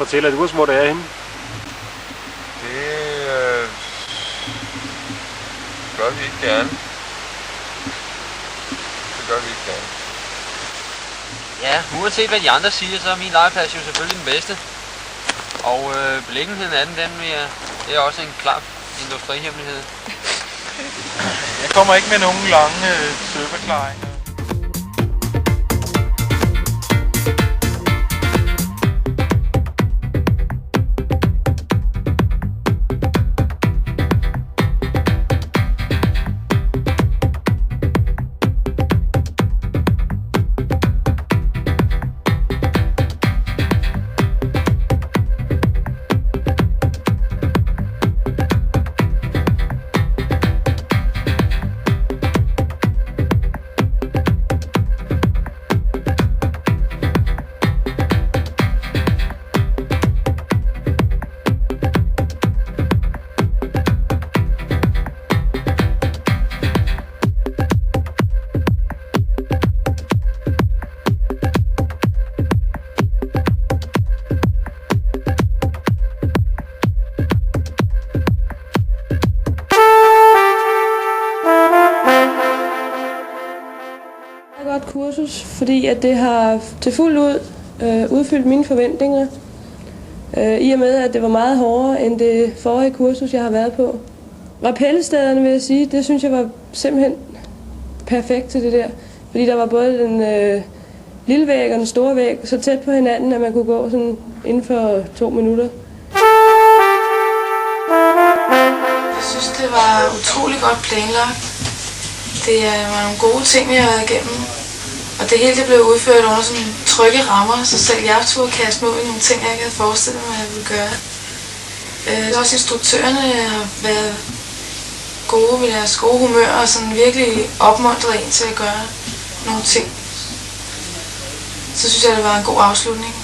fortælle lidt, hvor det er henne? Det gør vi ikke gerne. Det gør vi ikke gerne. Ja, uanset hvad de andre siger, så er min legeplads jo selvfølgelig den bedste. Og beliggenheden af den det er også en klar industrihemmelighed. Jeg kommer ikke med nogen lange søforklaringer. Godt kursus, fordi at det har til fuld ud udfyldt mine forventninger. I og med, at det var meget hårdere end det forrige kursus, jeg har været på. Rappellestederne, vil jeg sige, det synes jeg var simpelthen perfekt til det der. Fordi der var både den lille væg og den store væg så tæt på hinanden, at man kunne gå sådan inden for 2 minutter. Jeg synes, det var utrolig godt planlagt. Det var nogle gode ting, vi har været igennem. Og det hele det blev udført under sådan trygge rammer, så selv jeg turde kaste mig ud i nogle ting, jeg ikke havde forestillet mig, at jeg ville gøre. Også instruktørerne har været gode ved deres gode humør og sådan virkelig opmuntret en til at gøre nogle ting. Så synes jeg, det var en god afslutning.